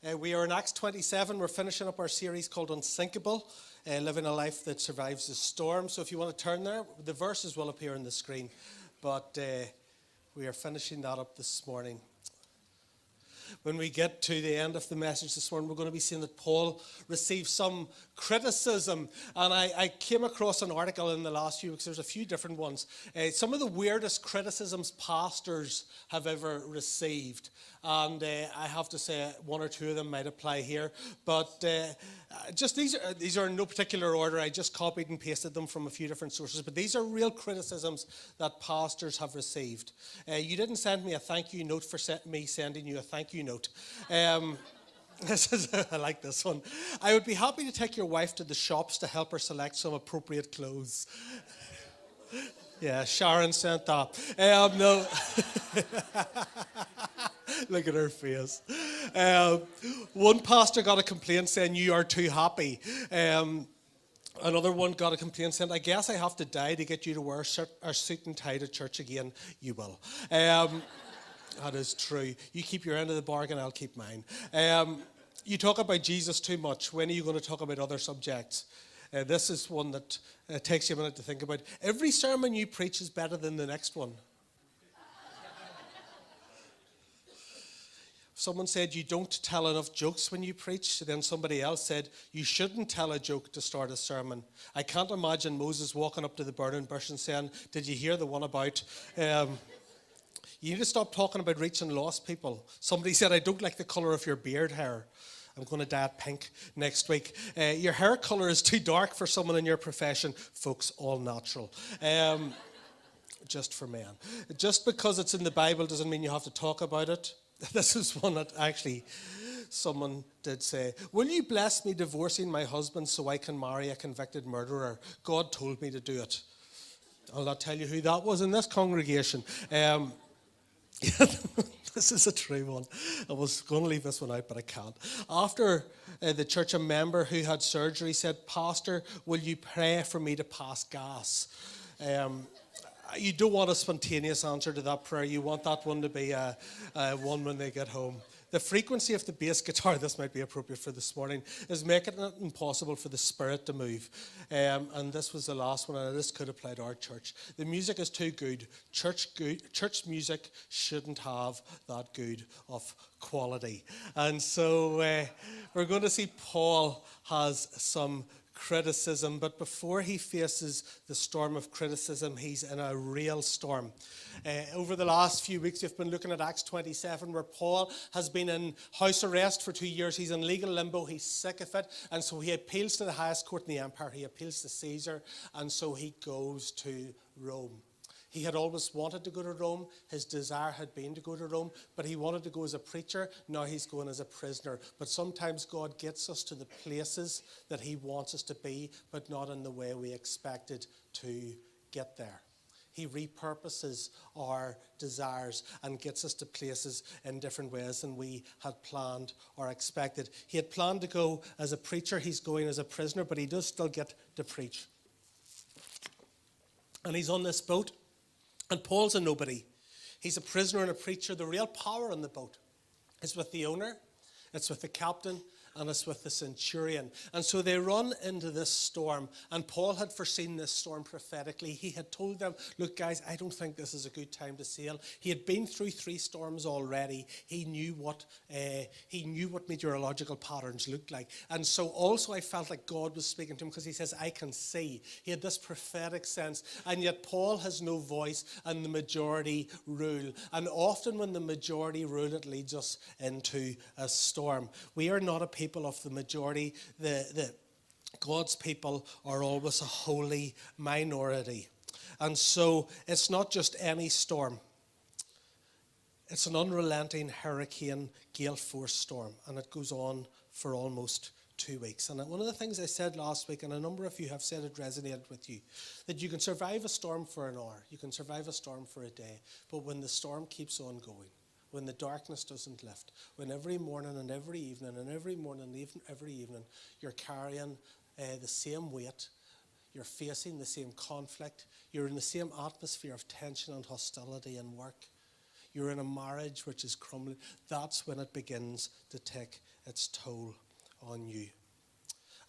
We are in Acts 27. We're finishing up our series called Unsinkable, living a life that survives the storm. So if you want to turn there, the verses will appear on the screen. But we are finishing that up this morning. When we get to the end of the message this morning, we're going to be seeing that Paul received some criticism. And I came across an article in the last few weeks. There's a few different ones. Some of the weirdest criticisms pastors have ever received. And I have to say one or two of them might apply here. But just these are in no particular order. I just copied and pasted them from a few different sources. But these are real criticisms that pastors have received. You didn't send me a thank you note for me sending you a thank you note. I like this one. I would be happy to take your wife to the shops to help her select some appropriate clothes. Yeah, Sharon sent that. No. Look at her face. One pastor got a complaint saying, "You are too happy." Another one got a complaint saying, "I guess I have to die to get you to wear a suit and tie to church again." You will. That is true. You keep your end of the bargain, I'll keep mine. You talk about Jesus too much. When are you going to talk about other subjects? This is one that takes you a minute to think about. Every sermon you preach is better than the next one. Someone said, "You don't tell enough jokes when you preach." Then somebody else said, "You shouldn't tell a joke to start a sermon." I can't imagine Moses walking up to the burning bush and saying, "Did you hear the one about..." You need to stop talking about reaching lost people. Somebody said, "I don't like the colour of your beard hair. I'm going to dye it pink next week." Your hair colour is too dark for someone in your profession. Folks, all natural. Just for men. Just because it's in the Bible doesn't mean you have to talk about it. This is one that actually someone did say, "Will you bless me divorcing my husband so I can marry a convicted murderer? God told me to do it." I'll not tell you who that was in this congregation. This is a true one. I was going to leave this one out, but I can't. After the church, a member who had surgery said, "Pastor, will you pray for me to pass gas?" You don't want a spontaneous answer to that prayer. You want that one to be one when they get home. The frequency of the bass guitar, this might be appropriate for this morning, is making it impossible for the spirit to move. And this was the last one, and this could apply to our church. The music is too good. Church music shouldn't have that good of quality. And so we're going to see Paul has some criticism, but before he faces the storm of criticism, he's in a real storm. Over the last few weeks, we've been looking at Acts 27, where Paul has been in house arrest for 2 years. He's in legal limbo. He's sick of it. And so he appeals to the highest court in the empire. He appeals to Caesar. And so he goes to Rome. He had always wanted to go to Rome. His desire had been to go to Rome, but he wanted to go as a preacher. Now he's going as a prisoner. But sometimes God gets us to the places that he wants us to be, but not in the way we expected to get there. He repurposes our desires and gets us to places in different ways than we had planned or expected. He had planned to go as a preacher. He's going as a prisoner, but he does still get to preach. And he's on this boat. And Paul's a nobody. He's a prisoner and a preacher. The real power on the boat is with the owner, it's with the captain, and it's with the centurion. And so they run into this storm. And Paul had foreseen this storm prophetically. He had told them, "Look, guys, I don't think this is a good time to sail." He had been through 3 storms already. He knew what meteorological patterns looked like. And so also I felt like God was speaking to him, because he says, "I can see." He had this prophetic sense. And yet Paul has no voice, and the majority rule. And often when the majority rule, it leads us into a storm. We are not a people of the majority. God's people are always a holy minority. And so it's not just any storm. It's an unrelenting hurricane, gale force storm. And it goes on for almost 2 weeks. And one of the things I said last week, and a number of you have said it resonated with you, that you can survive a storm for an hour. You can survive a storm for a day. But when the storm keeps on going, when the darkness doesn't lift, when every morning and every evening and every morning and every evening you're carrying the same weight, you're facing the same conflict, you're in the same atmosphere of tension and hostility and work, you're in a marriage which is crumbling, that's when it begins to take its toll on you.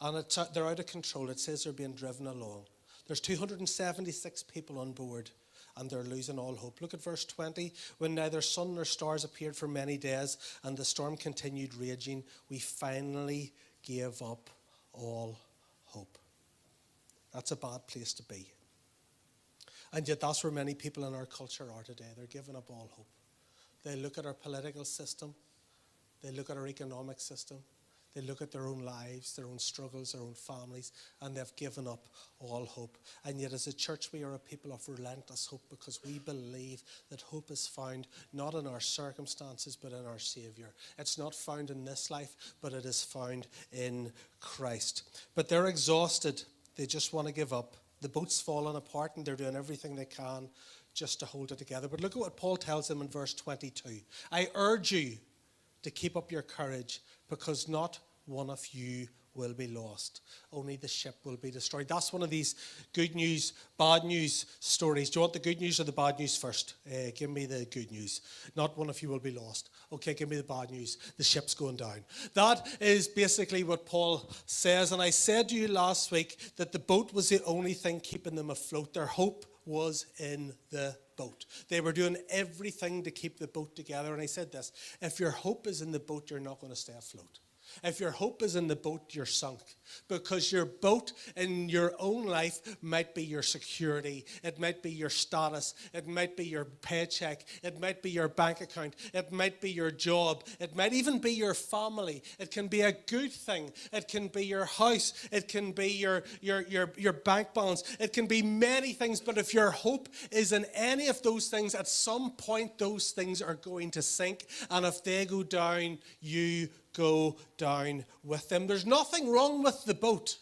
And they're out of control. It says they're being driven along. There's 276 people on board, and they're losing all hope. Look at verse 20. When neither sun nor stars appeared for many days, and the storm continued raging, we finally gave up all hope. That's a bad place to be. And yet that's where many people in our culture are today. They're giving up all hope. They look at our political system. They look at our economic system. They look at their own lives, their own struggles, their own families, and they've given up all hope. And yet as a church, we are a people of relentless hope because we believe that hope is found not in our circumstances, but in our Savior. It's not found in this life, but it is found in Christ. But they're exhausted. They just want to give up. The boat's fallen apart, and they're doing everything they can just to hold it together. But look at what Paul tells them in verse 22. I urge you to keep up your courage, because not one of you will be lost. Only the ship will be destroyed. That's one of these good news, bad news stories. Do you want the good news or the bad news first? Give me the good news. Not one of you will be lost. Okay, give me the bad news. The ship's going down. That is basically what Paul says. And I said to you last week that the boat was the only thing keeping them afloat. Their hope was in the boat. They were doing everything to keep the boat together. And I said this, if your hope is in the boat, you're not going to stay afloat. If your hope is in the boat, you're sunk. Because your boat in your own life might be your security. It might be your status. It might be your paycheck. It might be your bank account. It might be your job. It might even be your family. It can be a good thing. It can be your house. It can be your bank balance. It can be many things. But if your hope is in any of those things, at some point those things are going to sink. And if they go down, you go down with them. There's nothing wrong with the boat.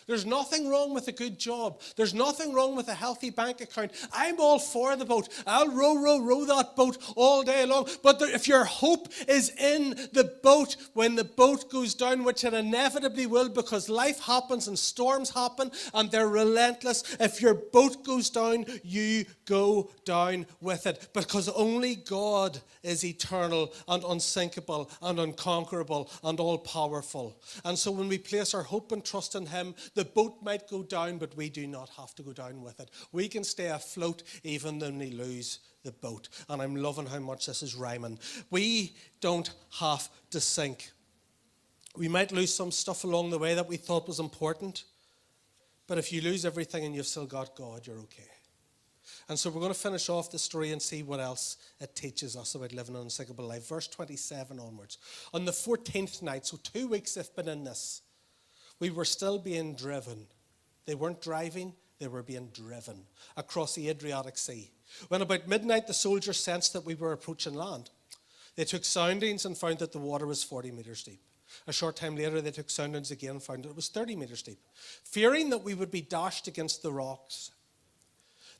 There's nothing wrong with a good job. There's nothing wrong with a healthy bank account. I'm all for the boat. I'll row that boat all day long. But if your hope is in the boat, when the boat goes down, which it inevitably will, because life happens and storms happen and they're relentless, if your boat goes down, you go down with it. Because only God is eternal and unsinkable and unconquerable and all-powerful. And so when we place our hope and trust in Him, the boat might go down, but we do not have to go down with it. We can stay afloat even when we lose the boat. And I'm loving how much this is rhyming. We don't have to sink. We might lose some stuff along the way that we thought was important, but if you lose everything and you've still got God, you're okay. And so we're going to finish off the story and see what else it teaches us about living an unsinkable life. Verse 27 onwards. On the 14th night, so 2 weeks they've been in this, we were still being driven. They weren't driving, they were being driven across the Adriatic Sea. When about midnight, the soldiers sensed that we were approaching land. They took soundings and found that the water was 40 meters deep. A short time later, they took soundings again and found that it was 30 meters deep. Fearing that we would be dashed against the rocks,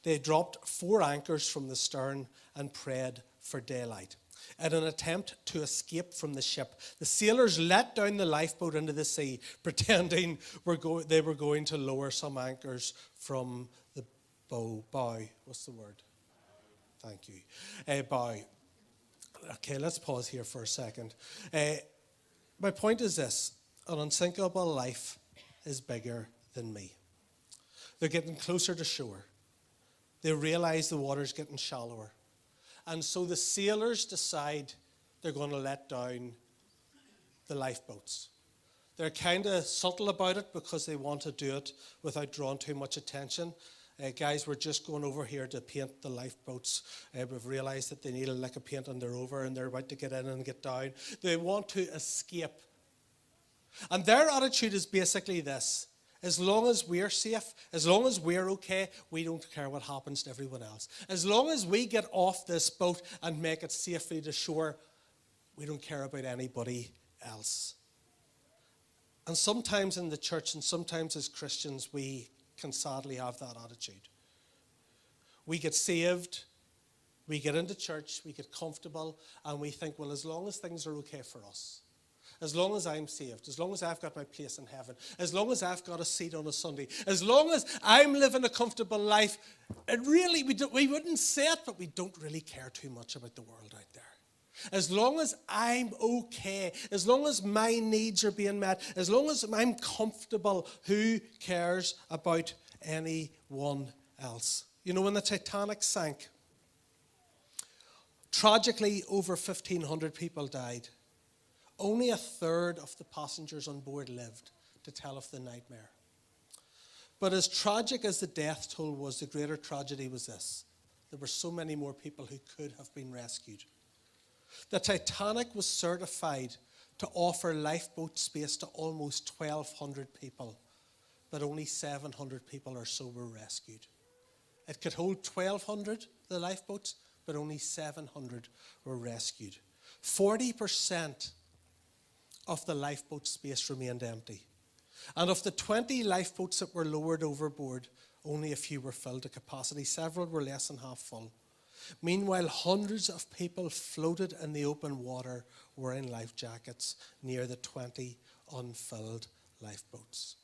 they dropped 4 anchors from the stern and prayed for daylight. In an attempt to escape from the ship, the sailors let down the lifeboat into the sea, pretending they were going to lower some anchors from the bow. What's the word? Thank you. Bow. Okay, let's pause here for a second. My point is this. An unsinkable life is bigger than me. They're getting closer to shore. They realize the water's getting shallower. And so the sailors decide they're going to let down the lifeboats. They're kind of subtle about it because they want to do it without drawing too much attention. Guys, we're just going over here to paint the lifeboats. We've realized that they need a lick of paint and they're over and they're about to get in and get down. They want to escape. And their attitude is basically this. As long as we're safe, as long as we're okay, we don't care what happens to everyone else. As long as we get off this boat and make it safely to shore, we don't care about anybody else. And sometimes in the church and sometimes as Christians, we can sadly have that attitude. We get saved, we get into church, we get comfortable, and we think, well, as long as things are okay for us, as long as I'm saved, as long as I've got my place in heaven, as long as I've got a seat on a Sunday, as long as I'm living a comfortable life, it really, we wouldn't say it, but we don't really care too much about the world out there. As long as I'm okay, as long as my needs are being met, as long as I'm comfortable, who cares about anyone else? You know, when the Titanic sank, tragically over 1,500 people died. Only a third of the passengers on board lived to tell of the nightmare. But as tragic as the death toll was, the greater tragedy was this: there were so many more people who could have been rescued. The Titanic was certified to offer lifeboat space to almost 1,200 people, but only 700 people or so were rescued. It could hold 1,200, the lifeboats, but only 700 were rescued. 40% of the lifeboat space remained empty. And of the 20 lifeboats that were lowered overboard, only a few were filled to capacity. Several were less than half full. Meanwhile, hundreds of people floated in the open water wearing life jackets near the 20 unfilled lifeboats.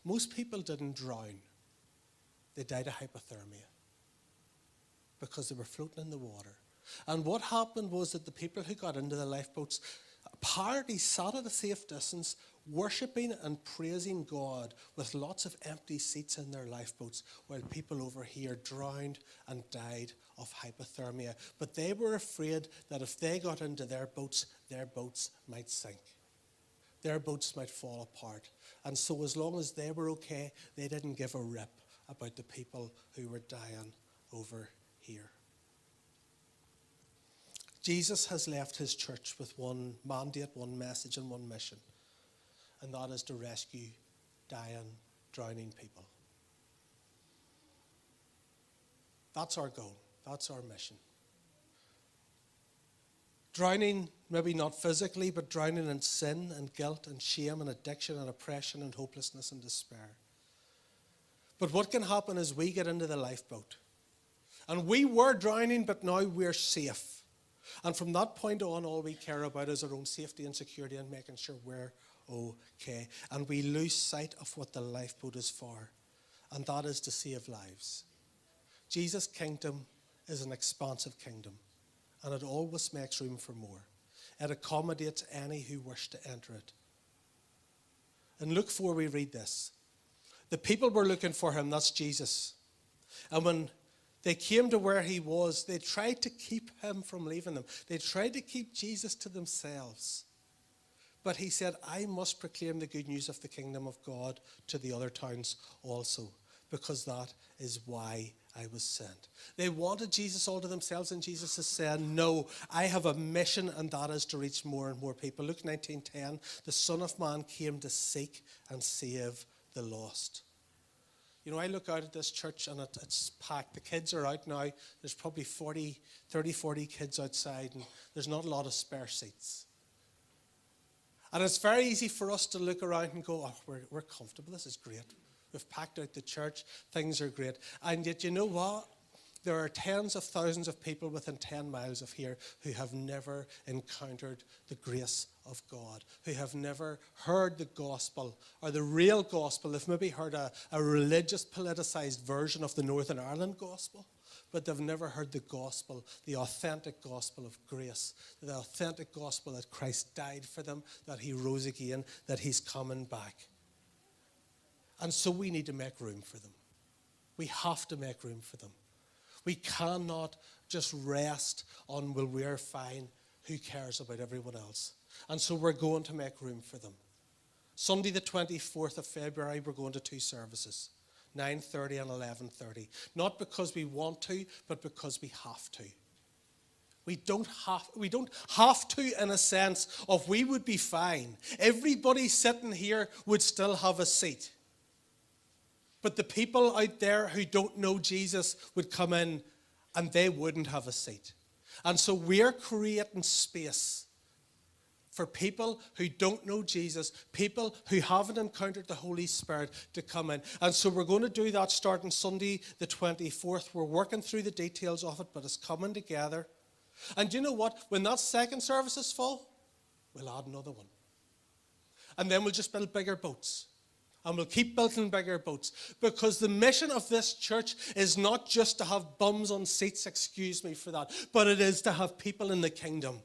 Most people didn't drown. They died of hypothermia because they were floating in the water. And what happened was that the people who got into the lifeboats apparently sat at a safe distance, worshipping and praising God with lots of empty seats in their lifeboats, while people over here drowned and died of hypothermia. But they were afraid that if they got into their boats might sink. Their boats might fall apart. And so as long as they were okay, they didn't give a rip about the people who were dying over here. Jesus has left his church with one mandate, one message, and one mission. And that is to rescue dying, drowning people. That's our goal. That's our mission. Drowning, maybe not physically, but drowning in sin and guilt and shame and addiction and oppression and hopelessness and despair. But what can happen is we get into the lifeboat. And we were drowning, but now we're safe. And from that point on, all we care about is our own safety and security and making sure we're okay. And we lose sight of what the lifeboat is for, and that is to save lives. Jesus' kingdom is an expansive kingdom, and it always makes room for more. It accommodates any who wish to enter it. In Luke 4, we read this. The people were looking for him, that's Jesus. And when they came to where he was, they tried to keep him from leaving them. They tried to keep Jesus to themselves. But he said, I must proclaim the good news of the kingdom of God to the other towns also, because that is why I was sent. They wanted Jesus all to themselves, and Jesus is saying, no, I have a mission, and that is to reach more and more people. Luke 19:10, the Son of Man came to seek and save the lost. You know, I look out at this church and it's packed. The kids are out now. There's probably 40 kids outside, and there's not a lot of spare seats. And it's very easy for us to look around and go, oh, we're comfortable. This is great. We've packed out the church. Things are great. And yet, you know what? There are tens of thousands of people within 10 miles of here who have never encountered the grace of God, who have never heard the gospel or the real gospel. They've maybe heard a religious, politicized version of the Northern Ireland gospel, but they've never heard the gospel, the authentic gospel of grace, the authentic gospel that Christ died for them, that he rose again, that he's coming back. And so we need to make room for them. We have to make room for them. We cannot just rest on, well, we're fine. Who cares about everyone else? And so we're going to make room for them. Sunday the 24th of February, we're going to 2 services, 9:30 and 11:30. Not because we want to, but because we have to. We don't have to in a sense of we would be fine. Everybody sitting here would still have a seat. But the people out there who don't know Jesus would come in and they wouldn't have a seat. And so we're creating space for people who don't know Jesus, people who haven't encountered the Holy Spirit to come in. And so we're going to do that starting Sunday the 24th. We're working through the details of it, but it's coming together. And you know what? When that second service is full, we'll add another one. And then we'll just build bigger boats. And we'll keep building bigger boats. Because the mission of this church is not just to have bums on seats, excuse me for that, but it is to have people in the kingdom.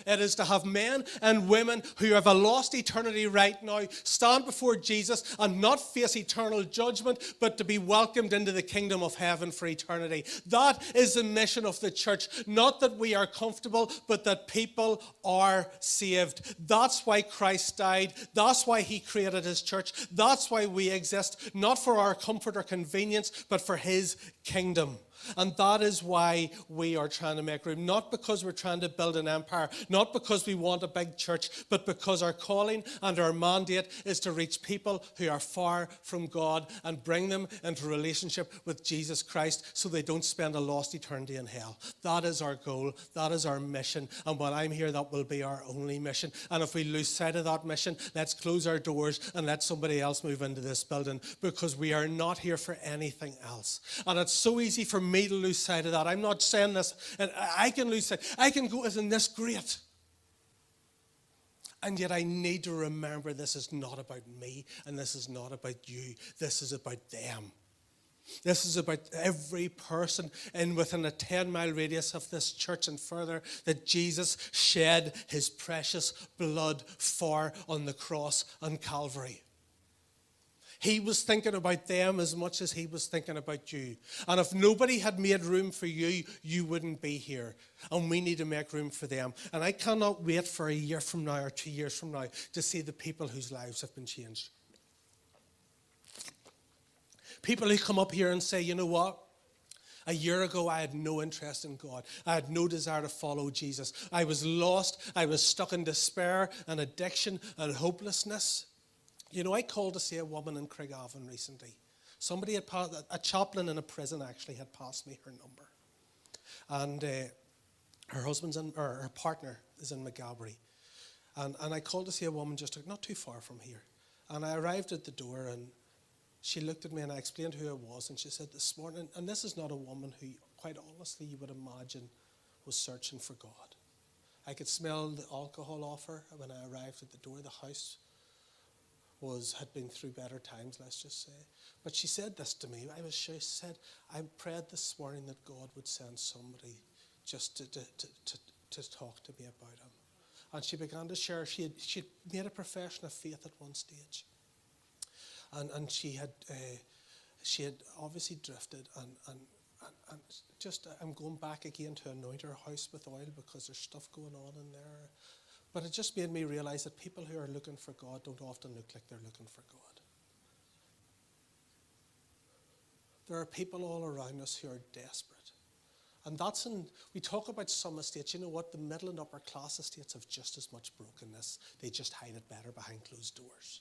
It is to have men and women who have a lost eternity right now stand before Jesus and not face eternal judgment, but to be welcomed into the kingdom of heaven for eternity. That is the mission of the church. Not that we are comfortable, but that people are saved. That's why Christ died. That's why he created his church. That's why we exist, not for our comfort or convenience, but for his kingdom. And that is why we are trying to make room. Not because we're trying to build an empire, not because we want a big church, but because our calling and our mandate is to reach people who are far from God and bring them into relationship with Jesus Christ so they don't spend a lost eternity in hell. That is our goal. That is our mission. And while I'm here, that will be our only mission. And if we lose sight of that mission, let's close our doors and let somebody else move into this building, because we are not here for anything else. And it's so easy for me to lose sight of that. I'm not saying this, and I can lose sight. I can go, isn't this great? And yet I need to remember this is not about me, and this is not about you. This is about them. This is about every person in within a 10-mile radius of this church and further that Jesus shed his precious blood for on the cross on Calvary. He was thinking about them as much as he was thinking about you. And if nobody had made room for you, you wouldn't be here. And we need to make room for them. And I cannot wait for a year from now or 2 years from now to see the people whose lives have been changed. People who come up here and say, you know what? A year ago, I had no interest in God. I had no desire to follow Jesus. I was lost. I was stuck in despair and addiction and hopelessness. You know, I called to see a woman in Craigavon recently. Somebody had a chaplain in a prison actually had passed me her number. And her partner is in McGabry. And I called to see a woman just not too far from here. And I arrived at the door, and she looked at me, and I explained who I was. And she said, this morning, and this is not a woman who, quite honestly, you would imagine was searching for God. I could smell the alcohol off her when I arrived at the door. The house had been through better times, let's just say. But she said this to me. She said, I prayed this morning that God would send somebody just to talk to me about him. And she began to share. She'd made a profession of faith at one stage. And she had obviously drifted. And just, I'm going back again to anoint her house with oil because there's stuff going on in there. But it just made me realize that people who are looking for God don't often look like they're looking for God. There are people all around us who are desperate. And we talk about some estates. You know what? The middle and upper class estates have just as much brokenness. They just hide it better behind closed doors.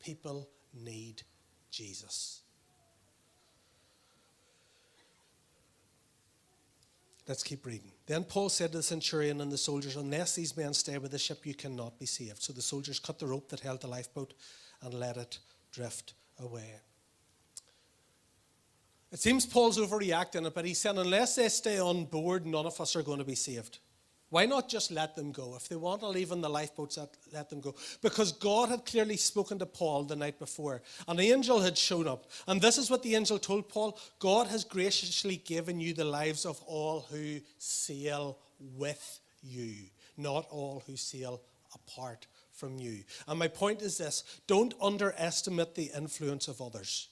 People need Jesus. Let's keep reading. Then Paul said to the centurion and the soldiers, unless these men stay with the ship, you cannot be saved. So the soldiers cut the rope that held the lifeboat and let it drift away. It seems Paul's overreacting, but he's saying, unless they stay on board, none of us are going to be saved. Why not just let them go? If they want to leave in the lifeboats, let them go. Because God had clearly spoken to Paul the night before. An angel had shown up. And this is what the angel told Paul. God has graciously given you the lives of all who sail with you, not all who sail apart from you. And my point is this. Don't underestimate the influence of others.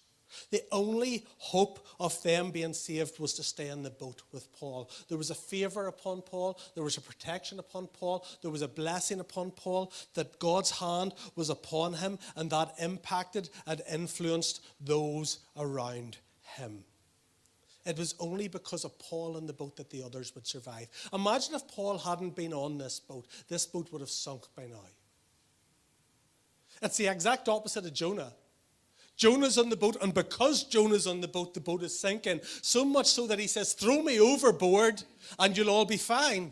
The only hope of them being saved was to stay in the boat with Paul. There was a favor upon Paul. There was a protection upon Paul. There was a blessing upon Paul, that God's hand was upon him, and that impacted and influenced those around him. It was only because of Paul in the boat that the others would survive. Imagine if Paul hadn't been on this boat would have sunk by now. It's the exact opposite of Jonah. Jonah's on the boat, and because Jonah's on the boat is sinking. So much so that he says, throw me overboard and you'll all be fine.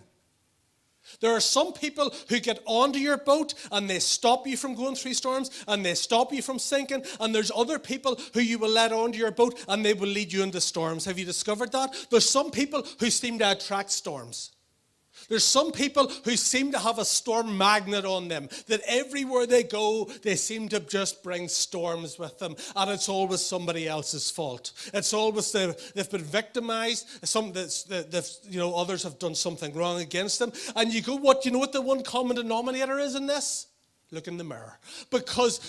There are some people who get onto your boat and they stop you from going through storms and they stop you from sinking. And there's other people who you will let onto your boat and they will lead you into storms. Have you discovered that? There's some people who seem to attract storms. There's some people who seem to have a storm magnet on them, that everywhere they go, they seem to just bring storms with them, and it's always somebody else's fault. It's always they've been victimized. Others have done something wrong against them. And you know what the one common denominator is in this? Look in the mirror. Because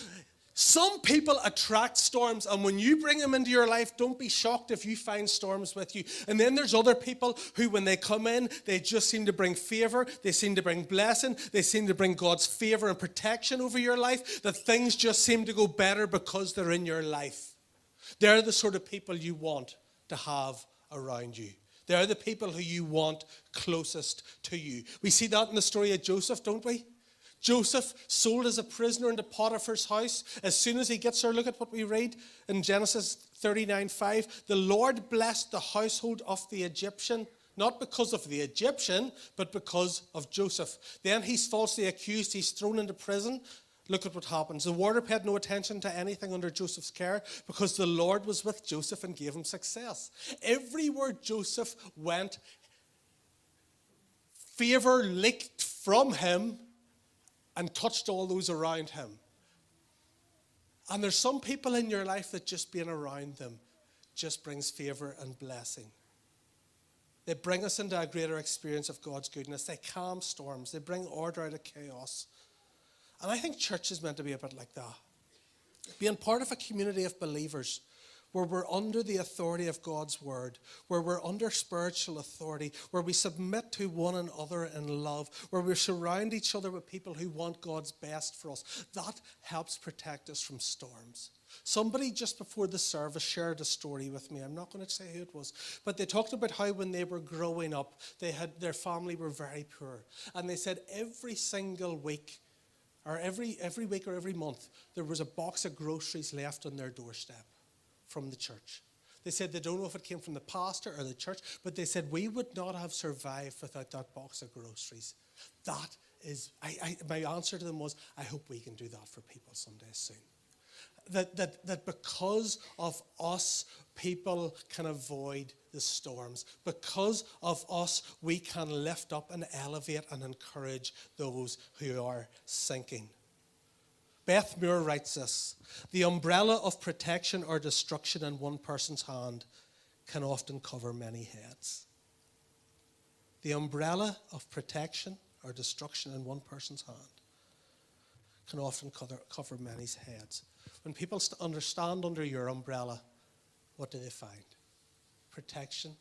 some people attract storms, and when you bring them into your life, don't be shocked if you find storms with you. And then there's other people who, when they come in, they just seem to bring favor, they seem to bring blessing, they seem to bring God's favor and protection over your life, that things just seem to go better because they're in your life. They're the sort of people you want to have around you. They're the people who you want closest to you. We see that in the story of Joseph, don't we? Joseph, sold as a prisoner into Potiphar's house. As soon as he gets there, look at what we read in Genesis 39:5. The Lord blessed the household of the Egyptian, not because of the Egyptian, but because of Joseph. Then he's falsely accused. He's thrown into prison. Look at what happens. The warder paid no attention to anything under Joseph's care because the Lord was with Joseph and gave him success. Everywhere Joseph went, favor leaked from him and touched all those around him. And there's some people in your life that just being around them just brings favor and blessing. They bring us into a greater experience of God's goodness. They calm storms. They bring order out of chaos. And I think church is meant to be a bit like that. Being part of a community of believers where we're under the authority of God's word, where we're under spiritual authority, where we submit to one another in love, where we surround each other with people who want God's best for us. That helps protect us from storms. Somebody just before the service shared a story with me. I'm not going to say who it was, but they talked about how when they were growing up, their family were very poor. And they said every single week, or every week or every month, there was a box of groceries left on their doorstep from the church. They said they don't know if it came from the pastor or the church, but they said we would not have survived without that box of groceries. That is, my answer to them was, I hope we can do that for people someday soon. That because of us, people can avoid the storms. Because of us, we can lift up and elevate and encourage those who are sinking. Beth Moore writes this: the umbrella of protection or destruction in one person's hand can often cover many heads. The umbrella of protection or destruction in one person's hand can often cover many heads. When people understand under your umbrella, what do they find? Protection,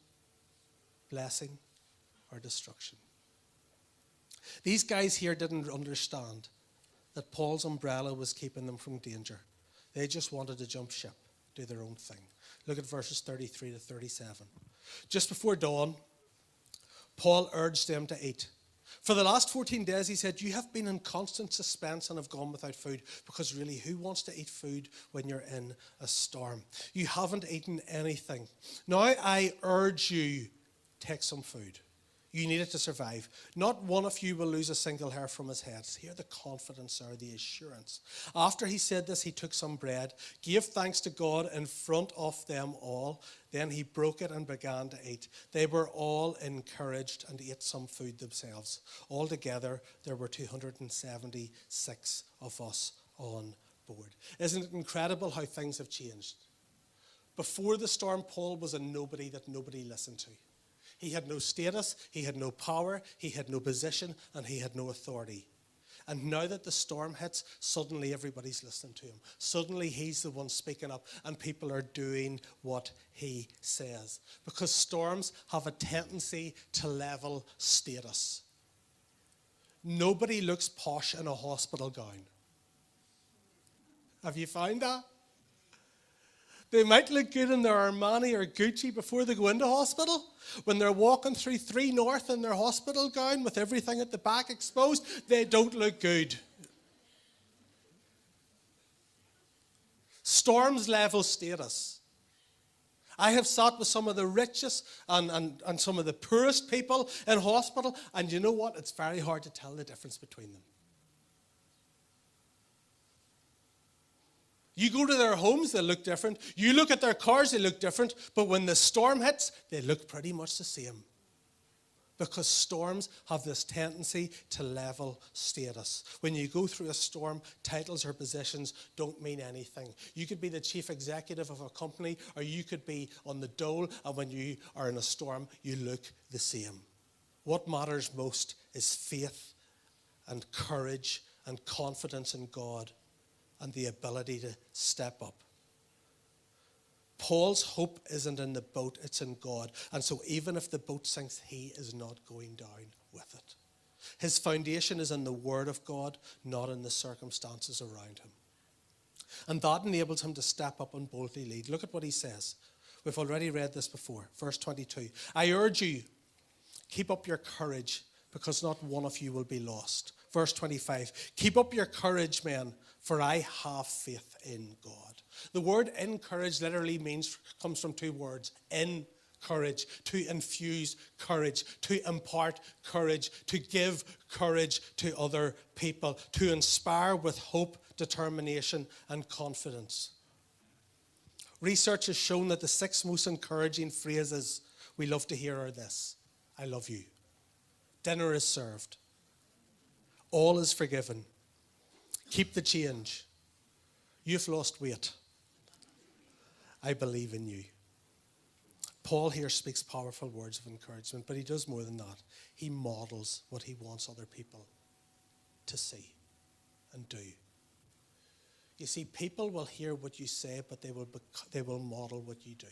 blessing, or destruction. These guys here didn't understand that Paul's umbrella was keeping them from danger. They just wanted to jump ship, do their own thing. Look at verses 33 to 37. Just before dawn, Paul urged them to eat. For the last 14 days, he said, you have been in constant suspense and have gone without food, because really, who wants to eat food when you're in a storm? You haven't eaten anything. Now I urge you, take some food. You need it to survive. Not one of you will lose a single hair from his head. Hear the confidence or the assurance. After he said this, he took some bread, gave thanks to God in front of them all. Then he broke it and began to eat. They were all encouraged and ate some food themselves. Altogether, there were 276 of us on board. Isn't it incredible how things have changed? Before the storm, Paul was a nobody that nobody listened to. He had no status, he had no power, he had no position, and he had no authority. And now that the storm hits, suddenly everybody's listening to him. Suddenly he's the one speaking up, and people are doing what he says. Because storms have a tendency to level status. Nobody looks posh in a hospital gown. Have you found that? They might look good in their Armani or Gucci before they go into hospital. When they're walking through 3 North in their hospital gown with everything at the back exposed, they don't look good. Storms level status. I have sat with some of the richest and some of the poorest people in hospital, and you know what? It's very hard to tell the difference between them. You go to their homes, they look different. You look at their cars, they look different. But when the storm hits, they look pretty much the same. Because storms have this tendency to level status. When you go through a storm, titles or positions don't mean anything. You could be the chief executive of a company, or you could be on the dole, and when you are in a storm, you look the same. What matters most is faith and courage and confidence in God and the ability to step up. Paul's hope isn't in the boat, it's in God. And so even if the boat sinks, he is not going down with it. His foundation is in the Word of God, not in the circumstances around him. And that enables him to step up and boldly lead. Look at what he says. We've already read this before. Verse 22. I urge you, keep up your courage, because not one of you will be lost. Verse 25. Keep up your courage, men, for I have faith in God. The word encourage literally comes from two words. Encourage, to infuse courage, to impart courage, to give courage to other people, to inspire with hope, determination, and confidence. Research has shown that the 6 most encouraging phrases we love to hear are this: I love you. Dinner is served. All is forgiven. Keep the change. You've lost weight. I believe in you. Paul here speaks powerful words of encouragement, but he does more than that. He models what he wants other people to see and do. You see, people will hear what you say, but they will model what you do.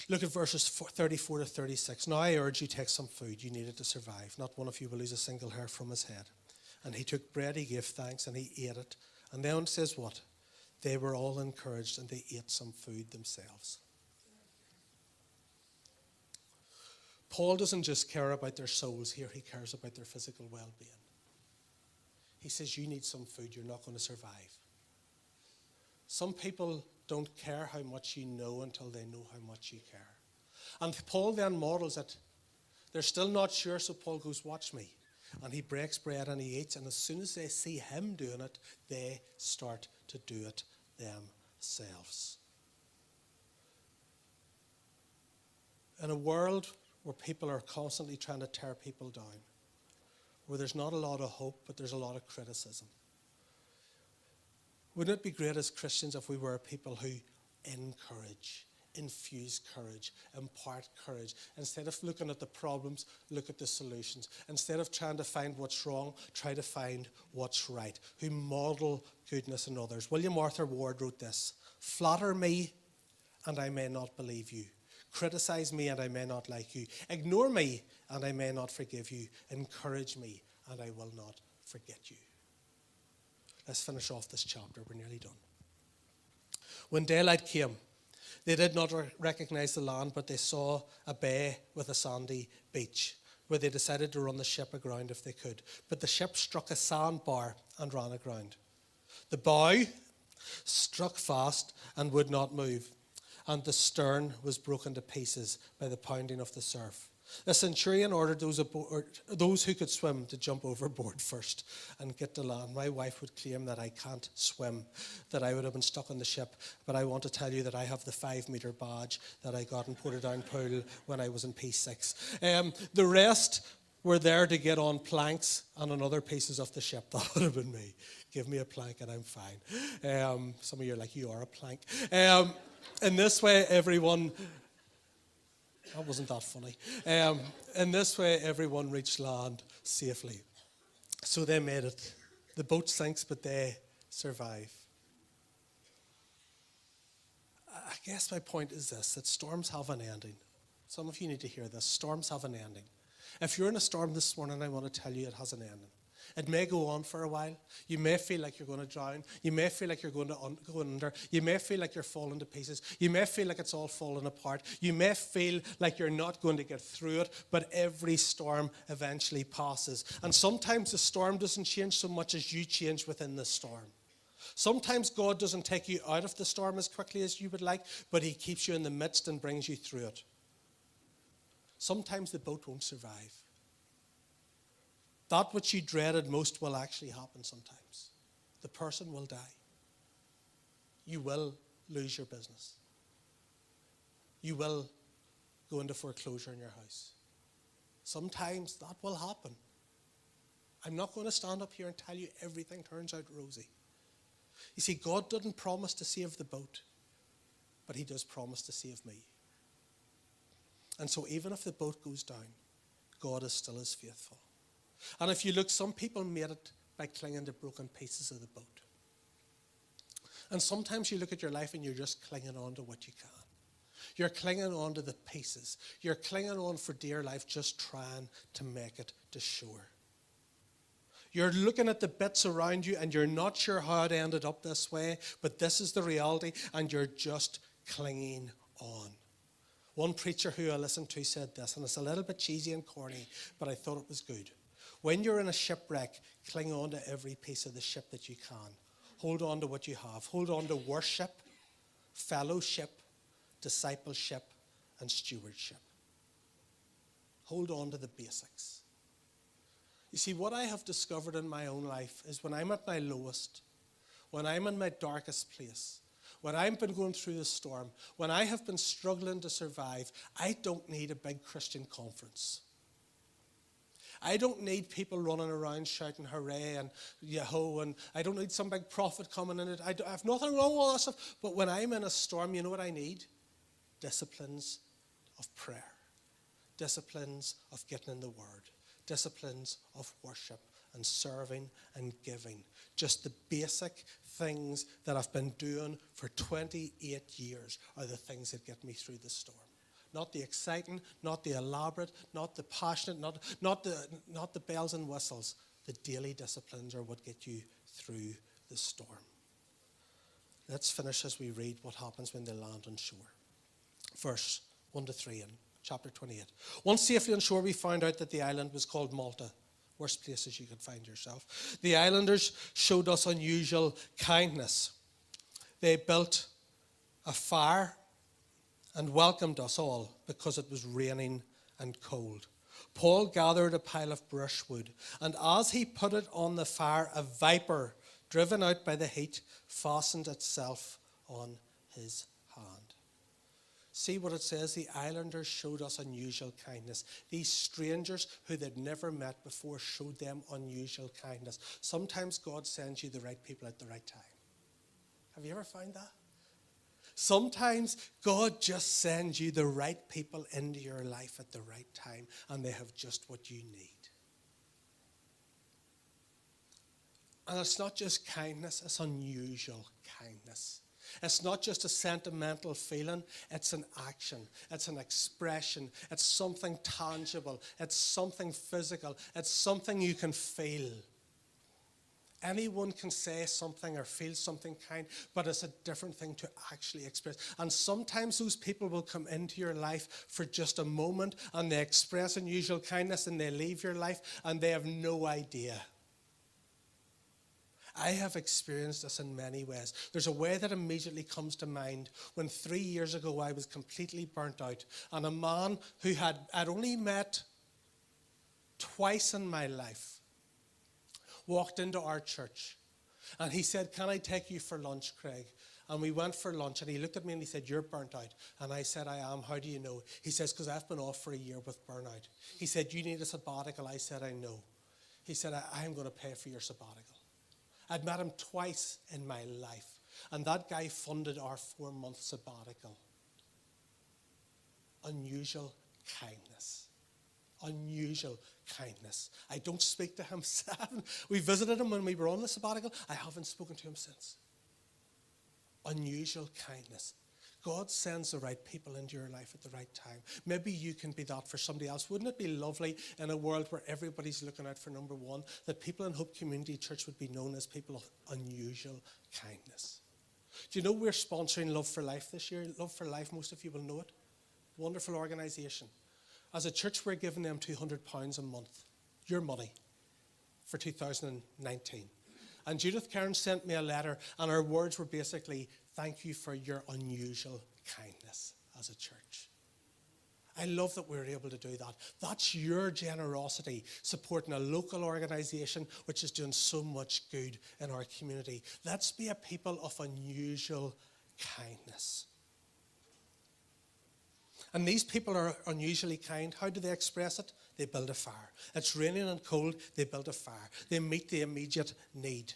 Look at verses 34 to 36. Now I urge you, take some food. You need it to survive. Not one of you will lose a single hair from his head. And he took bread, he gave thanks, and he ate it. And then it says what? They were all encouraged, and they ate some food themselves. Paul doesn't just care about their souls here, he cares about their physical well-being. He says, you need some food, you're not going to survive. Some people don't care how much you know until they know how much you care. And Paul then models it. They're still not sure, so Paul goes, watch me. And he breaks bread and he eats, and as soon as they see him doing it, they start to do it themselves. In a world where people are constantly trying to tear people down, where there's not a lot of hope, but there's a lot of criticism, wouldn't it be great as Christians if we were people who encourage, infuse courage, impart courage? Instead of looking at the problems, look at the solutions. Instead of trying to find what's wrong, try to find what's right. Who model goodness in others. William Arthur Ward wrote this: flatter me and I may not believe you. Criticize me and I may not like you. Ignore me and I may not forgive you. Encourage me and I will not forget you. Let's finish off this chapter. We're nearly done. When daylight came, they did not recognize the land, but they saw a bay with a sandy beach, where they decided to run the ship aground if they could. But the ship struck a sandbar and ran aground. The bow struck fast and would not move, and the stern was broken to pieces by the pounding of the surf. The centurion ordered those who could swim to jump overboard first and get to land. My wife would claim that I can't swim, that I would have been stuck on the ship, but I want to tell you that I have the 5-meter badge that I got in Portadown Pool when I was in P6. The rest were there to get on planks and on other pieces of the ship. That would have been me. Give me a plank and I'm fine. Some of you are like, you are a plank. In this way, everyone... That wasn't that funny. In this way, everyone reached land safely. So they made it. The boat sinks, but they survive. I guess my point is this, that storms have an ending. Some of you need to hear this. Storms have an ending. If you're in a storm this morning, I want to tell you it has an ending. It may go on for a while. You may feel like you're going to drown. You may feel like you're going to go under. You may feel like you're falling to pieces. You may feel like it's all falling apart. You may feel like you're not going to get through it, but every storm eventually passes. And sometimes the storm doesn't change so much as you change within the storm. Sometimes God doesn't take you out of the storm as quickly as you would like, but he keeps you in the midst and brings you through it. Sometimes the boat won't survive. That which you dreaded most will actually happen sometimes. The person will die. You will lose your business. You will go into foreclosure in your house. Sometimes that will happen. I'm not going to stand up here and tell you everything turns out rosy. You see, God doesn't promise to save the boat, but he does promise to save me. And so even if the boat goes down, God is still as faithful. And if you look, some people made it by clinging to broken pieces of the boat. And sometimes you look at your life and you're just clinging on to what you can. You're clinging on to the pieces. You're clinging on for dear life, just trying to make it to shore. You're looking at the bits around you and you're not sure how it ended up this way, but this is the reality and you're just clinging on. One preacher who I listened to said this, and it's a little bit cheesy and corny, but I thought it was good. When you're in a shipwreck, cling on to every piece of the ship that you can. Hold on to what you have. Hold on to worship, fellowship, discipleship, and stewardship. Hold on to the basics. You see, what I have discovered in my own life is when I'm at my lowest, when I'm in my darkest place, when I've been going through the storm, when I have been struggling to survive, I don't need a big Christian conference. I don't need people running around shouting hooray and yahoo, and I don't need some big prophet coming in. I have nothing wrong with all that stuff, but when I'm in a storm, you know what I need? Disciplines of prayer, disciplines of getting in the Word, disciplines of worship and serving and giving. Just the basic things that I've been doing for 28 years are the things that get me through the storm. Not the exciting, not the elaborate, not the passionate, not the bells and whistles. The daily disciplines are what get you through the storm. Let's finish as we read what happens when they land on shore. Verse 1-3 in chapter 28. Once safely on shore, we found out that the island was called Malta. Worst places you could find yourself. The islanders showed us unusual kindness. They built a fire and welcomed us all because it was raining and cold. Paul gathered a pile of brushwood, and as he put it on the fire, a viper, driven out by the heat, fastened itself on his hand. See what it says? The islanders showed us unusual kindness. These strangers who they'd never met before showed them unusual kindness. Sometimes God sends you the right people at the right time. Have you ever found that? Sometimes God just sends you the right people into your life at the right time, and they have just what you need. And it's not just kindness, it's unusual kindness. It's not just a sentimental feeling, it's an action, it's an expression, it's something tangible, it's something physical, it's something you can feel. Anyone can say something or feel something kind, but it's a different thing to actually express. And sometimes those people will come into your life for just a moment and they express unusual kindness and they leave your life and they have no idea. I have experienced this in many ways. There's a way that immediately comes to mind when 3 years ago I was completely burnt out, and a man who I'd only met twice in my life walked into our church and he said, "Can I take you for lunch, Craig?" And we went for lunch and he looked at me and he said, "You're burnt out." And I said, "I am. How do you know?" He says, "Because I've been off for a year with burnout." He said, "You need a sabbatical." I said, "I know." He said, I'm going to pay for your sabbatical." I'd met him twice in my life, and that guy funded our 4-month sabbatical. Unusual kindness. Unusual kindness. I don't speak to him. We visited him when we were on the sabbatical. I haven't spoken to him since. Unusual kindness. God sends the right people into your life at the right time. Maybe you can be that for somebody else. Wouldn't it be lovely in a world where everybody's looking out for number one, that people in Hope Community Church would be known as people of unusual kindness? Do you know we're sponsoring Love for Life this year? Love for Life, most of you will know it. Wonderful organisation. As a church, we're giving them £200 a month, your money, for 2019. And Judith Cairns sent me a letter, and her words were basically, "Thank you for your unusual kindness as a church." I love that we're able to do that. That's your generosity, supporting a local organisation which is doing so much good in our community. Let's be a people of unusual kindness. And these people are unusually kind. How do they express it? They build a fire. It's raining and cold, they build a fire. They meet the immediate need.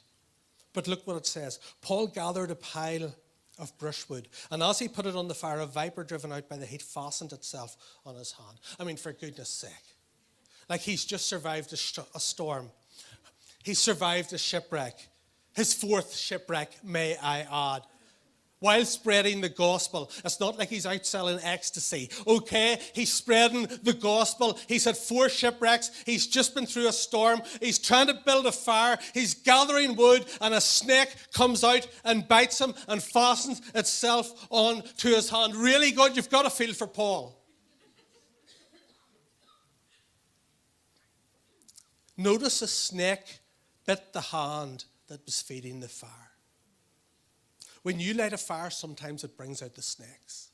But look what it says. Paul gathered a pile of brushwood, and as he put it on the fire, a viper driven out by the heat fastened itself on his hand. I mean, for goodness sake. Like he's just survived a storm. He's survived a shipwreck. His fourth shipwreck, may I add. While spreading the gospel. It's not like he's out selling ecstasy. Okay, he's spreading the gospel. He's had 4 shipwrecks. He's just been through a storm. He's trying to build a fire. He's gathering wood, and a snake comes out and bites him and fastens itself onto his hand. Really, God, you've got to feel for Paul. Notice a snake bit the hand that was feeding the fire. When you light a fire, sometimes it brings out the snakes.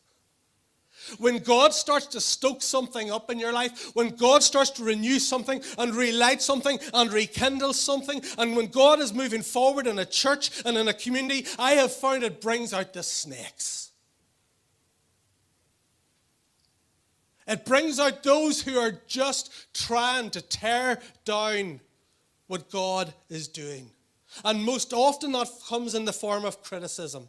When God starts to stoke something up in your life, when God starts to renew something and relight something and rekindle something, and when God is moving forward in a church and in a community, I have found it brings out the snakes. It brings out those who are just trying to tear down what God is doing. And most often that comes in the form of criticism.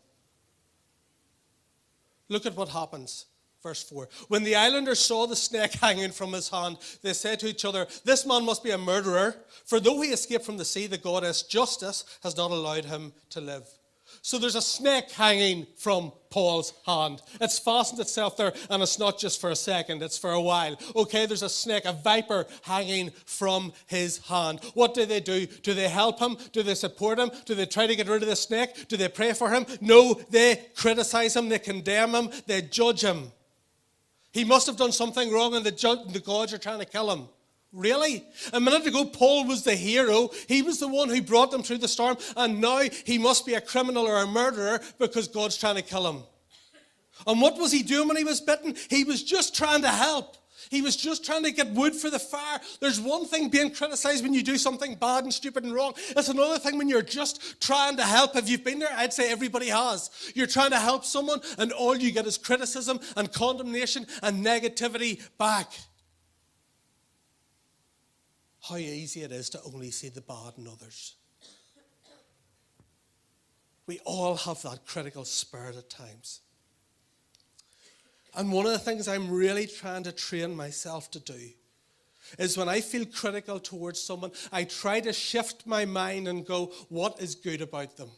Look at what happens. Verse 4. When the islanders saw the snake hanging from his hand, they said to each other, "This man must be a murderer, for though he escaped from the sea, the goddess Justice has not allowed him to live." So there's a snake hanging from Paul's hand. It's fastened itself there, and it's not just for a second, it's for a while. Okay, there's a snake, a viper hanging from his hand. What do? Do they help him? Do they support him? Do they try to get rid of the snake? Do they pray for him? No, they criticize him, they condemn him, they judge him. He must have done something wrong, and the gods are trying to kill him. Really? A minute ago, Paul was the hero. He was the one who brought them through the storm, and now he must be a criminal or a murderer because God's trying to kill him. And what was he doing when he was bitten? He was just trying to help. He was just trying to get wood for the fire. There's one thing being criticized when you do something bad and stupid and wrong. It's another thing when you're just trying to help. Have you been there? I'd say everybody has. You're trying to help someone, and all you get is criticism and condemnation and negativity back. How easy it is to only see the bad in others. We all have that critical spirit at times. And one of the things I'm really trying to train myself to do is when I feel critical towards someone, I try to shift my mind and go, what is good about them?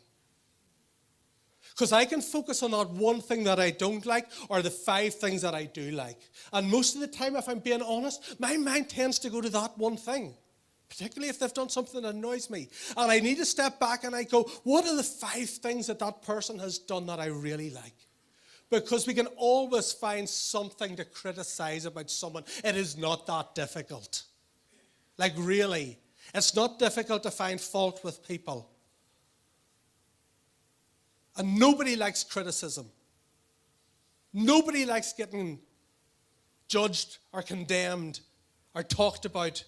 Because I can focus on that one thing that I don't like or the 5 things that I do like. And most of the time, if I'm being honest, my mind tends to go to that one thing. Particularly if they've done something that annoys me. And I need to step back and I go, what are the 5 things that person has done that I really like? Because we can always find something to criticize about someone. It is not that difficult. Like really. It's not difficult to find fault with people. And nobody likes criticism. Nobody likes getting judged or condemned or talked about.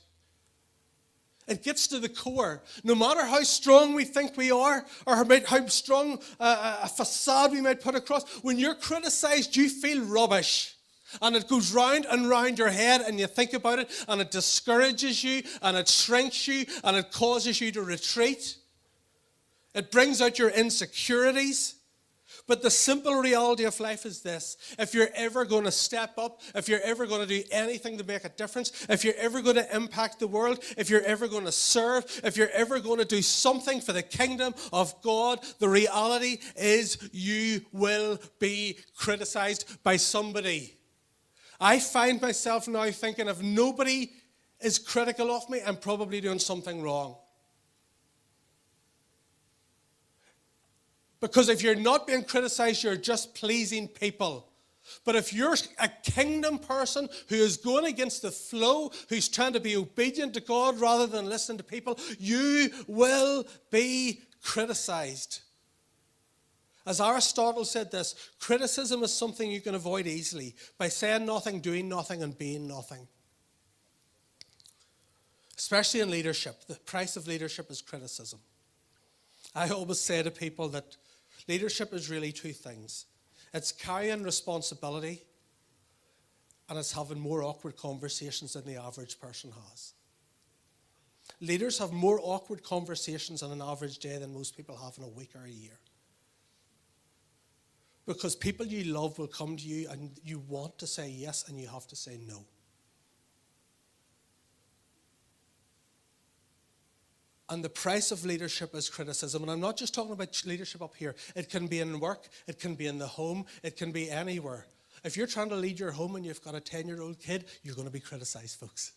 It gets to the core. No matter how strong we think we are or how strong a facade we might put across, when you're criticized, you feel rubbish. And it goes round and round your head and you think about it and it discourages you and it shrinks you and it causes you to retreat. It brings out your insecurities. But the simple reality of life is this. If you're ever going to step up, if you're ever going to do anything to make a difference, if you're ever going to impact the world, if you're ever going to serve, if you're ever going to do something for the kingdom of God, the reality is you will be criticized by somebody. I find myself now thinking if nobody is critical of me, I'm probably doing something wrong. Because if you're not being criticized, you're just pleasing people. But if you're a kingdom person who is going against the flow, who's trying to be obedient to God rather than listening to people, you will be criticized. As Aristotle said this, criticism is something you can avoid easily by saying nothing, doing nothing, and being nothing. Especially in leadership. The price of leadership is criticism. I always say to people that leadership is really 2 things. It's carrying responsibility and it's having more awkward conversations than the average person has. Leaders have more awkward conversations on an average day than most people have in a week or a year. Because people you love will come to you and you want to say yes and you have to say no. And the price of leadership is criticism. And I'm not just talking about leadership up here. It can be in work. It can be in the home. It can be anywhere. If you're trying to lead your home and you've got a 10-year-old kid, you're going to be criticized, folks.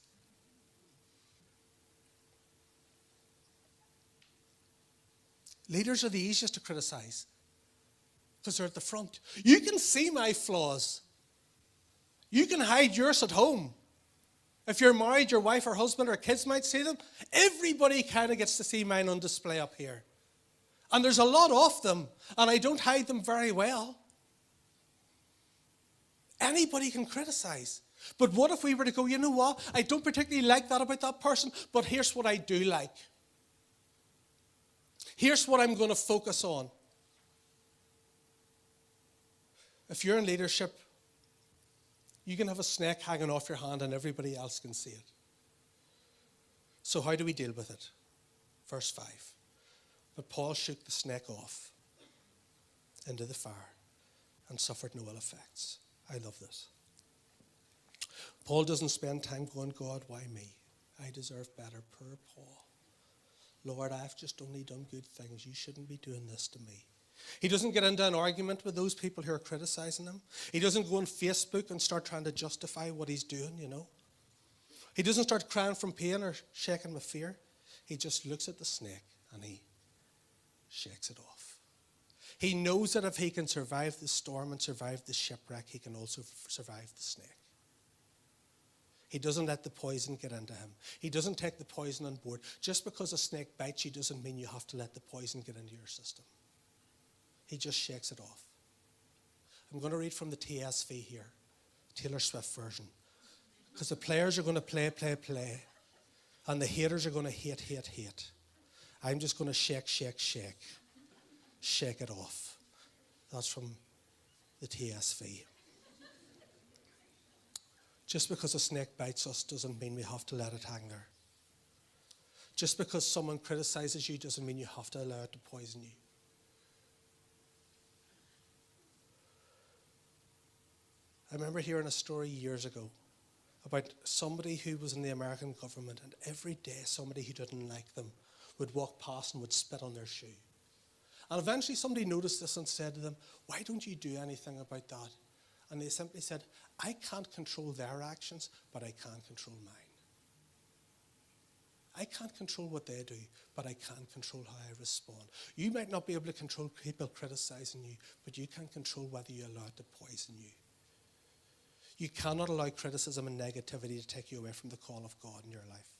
Leaders are the easiest to criticize because they're at the front. You can see my flaws. You can hide yours at home. If you're married, your wife or husband or kids might see them. Everybody kind of gets to see mine on display up here. And there's a lot of them, and I don't hide them very well. Anybody can criticize. But what if we were to go, you know what? I don't particularly like that about that person, but here's what I do like. Here's what I'm going to focus on. If you're in leadership, you can have a snake hanging off your hand and everybody else can see it. So how do we deal with it? Verse 5. But Paul shook the snake off into the fire and suffered no ill effects. I love this. Paul doesn't spend time going, God, why me? I deserve better. Poor Paul. Lord, I've just only done good things. You shouldn't be doing this to me. He doesn't get into an argument with those people who are criticizing him. He doesn't go on Facebook and start trying to justify what he's doing, you know. He doesn't start crying from pain or shaking with fear. He just looks at the snake and he shakes it off. He knows that if he can survive the storm and survive the shipwreck, he can also survive the snake. He doesn't let the poison get into him. He doesn't take the poison on board. Just because a snake bites you doesn't mean you have to let the poison get into your system. He just shakes it off. I'm going to read from the TSV here, Taylor Swift version. Because the players are going to play. And the haters are going to hate. I'm just going to shake. Shake it off. That's from the TSV. Just because a snake bites us doesn't mean we have to let it hang there. Just because someone criticizes you doesn't mean you have to allow it to poison you. I remember hearing a story years ago about somebody who was in the American government, and every day somebody who didn't like them would walk past and would spit on their shoe. And eventually somebody noticed this and said to them, why don't you do anything about that? And they simply said, I can't control their actions, but I can control mine. I can't control what they do, but I can control how I respond. You might not be able to control people criticizing you, but you can control whether you allow it to poison you. You cannot allow criticism and negativity to take you away from the call of God in your life.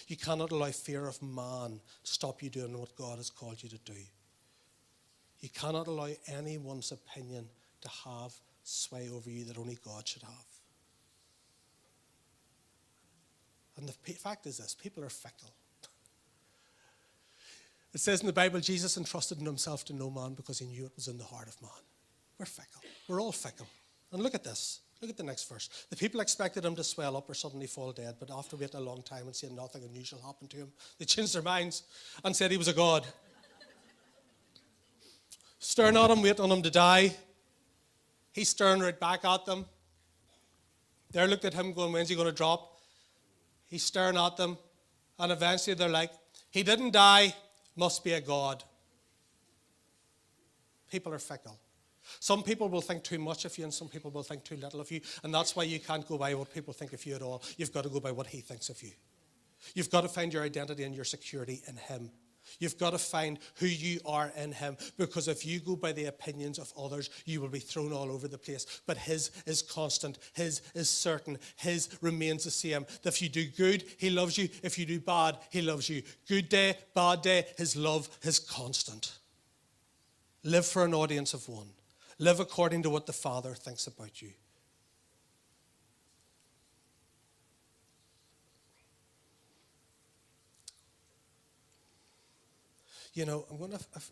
You cannot allow fear of man to stop you doing what God has called you to do. You cannot allow anyone's opinion to have sway over you that only God should have. And the fact is this, people are fickle. It says in the Bible, Jesus entrusted himself to no man because he knew it was in the heart of man. We're fickle. We're all fickle. And look at this. Look at the next verse. The people expected him to swell up or suddenly fall dead, but after waiting a long time and seeing nothing unusual happen to him, they changed their minds and said he was a god. Staring at him, waiting on him to die. He's staring right back at them. They looked at him going, when's he going to drop? He's staring at them. And eventually they're like, he didn't die, must be a god. People are fickle. Some people will think too much of you and some people will think too little of you. And that's why you can't go by what people think of you at all. You've got to go by what he thinks of you. You've got to find your identity and your security in him. You've got to find who you are in him, because if you go by the opinions of others, you will be thrown all over the place. But his is constant. His is certain. His remains the same. That if you do good, he loves you. If you do bad, he loves you. Good day, bad day, his love is constant. Live for an audience of one. Live according to what the Father thinks about you. You know, I'm going to have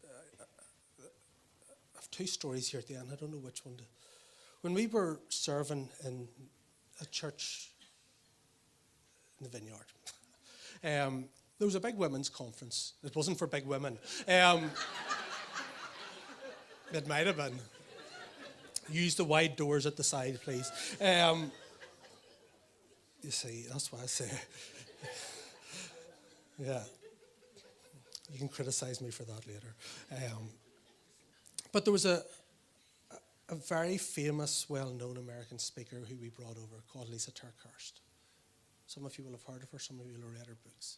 two stories here at the end. I don't know which one to. When we were serving in a church in the Vineyard. There was a big women's conference. It wasn't for big women. It might have been. Use the wide doors at the side, please. You see, that's what I say. Yeah. You can criticize me for that later. But there was a very famous, well-known American speaker who we brought over called Lisa TerKeurst. Some of you will have heard of her, some of you will have read her books.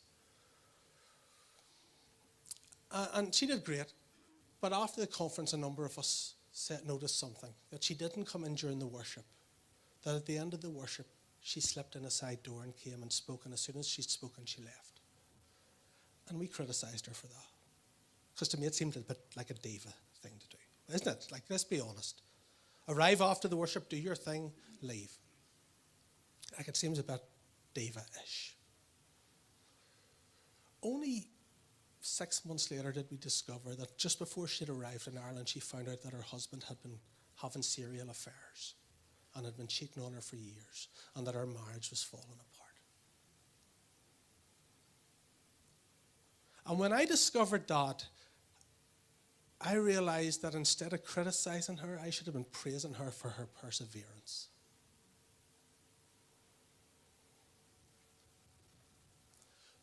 And she did great. But after the conference, a number of us noticed something, that she didn't come in during the worship. That at the end of the worship, she slipped in a side door and came and spoke, and as soon as she'd spoken, she left. And we criticized her for that. Because to me, it seemed a bit like a diva thing to do. Isn't it? Like, let's be honest. Arrive after the worship, do your thing, leave. Like, it seems a bit diva-ish. Only 6 months later did we discover that just before she'd arrived in Ireland, she found out that her husband had been having serial affairs and had been cheating on her for years, and that her marriage was falling apart. And when I discovered that, I realized that instead of criticizing her, I should have been praising her for her perseverance.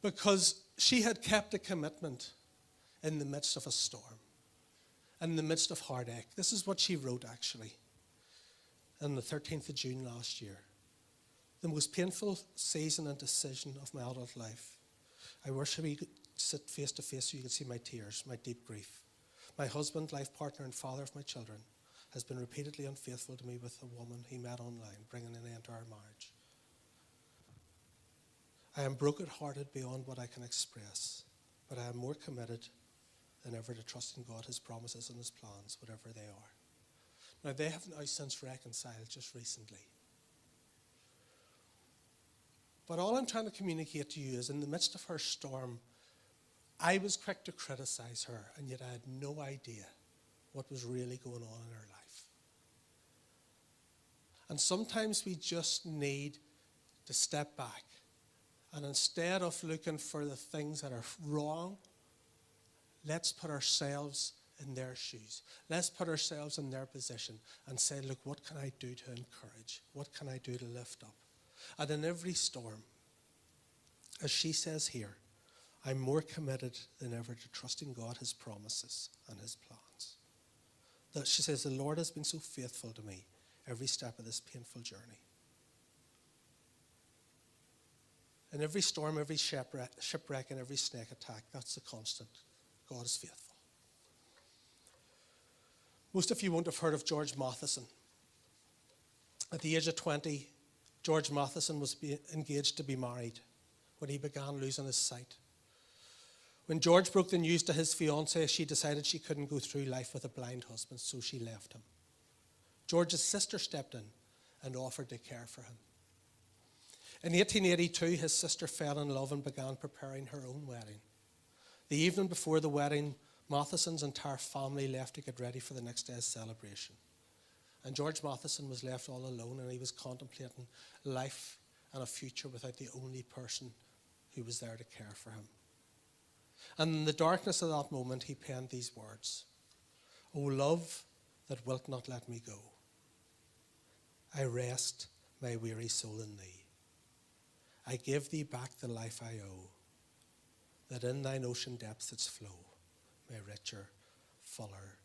Because she had kept a commitment in the midst of a storm, in the midst of heartache. This is what she wrote, actually, on the 13th of June last year. The most painful season and decision of my adult life. I wish we could sit face to face so you could see my tears, my deep grief. My husband, life partner, and father of my children has been repeatedly unfaithful to me with a woman he met online, bringing an end to our marriage. I am broken-hearted beyond what I can express, but I am more committed than ever to trusting God, his promises and his plans, whatever they are. Now, they have now since reconciled just recently. But all I'm trying to communicate to you is in the midst of her storm, I was quick to criticize her, and yet I had no idea what was really going on in her life. And sometimes we just need to step back. And instead of looking for the things that are wrong, let's put ourselves in their shoes. Let's put ourselves in their position and say, look, what can I do to encourage? What can I do to lift up? And in every storm, as she says here, I'm more committed than ever to trusting God, his promises and his plans. That she says, the Lord has been so faithful to me every step of this painful journey. In every storm, every shipwreck, and every snake attack, that's the constant. God is faithful. Most of you won't have heard of George Matheson. At the age of 20, George Matheson was engaged to be married when he began losing his sight. When George broke the news to his fiancée, she decided she couldn't go through life with a blind husband, so she left him. George's sister stepped in and offered to care for him. In 1882, his sister fell in love and began preparing her own wedding. The evening before the wedding, Matheson's entire family left to get ready for the next day's celebration. And George Matheson was left all alone, and he was contemplating life and a future without the only person who was there to care for him. And in the darkness of that moment, he penned these words, O love that wilt not let me go, I rest my weary soul in thee. I give thee back the life I owe, that in thine ocean depths its flow may richer, fuller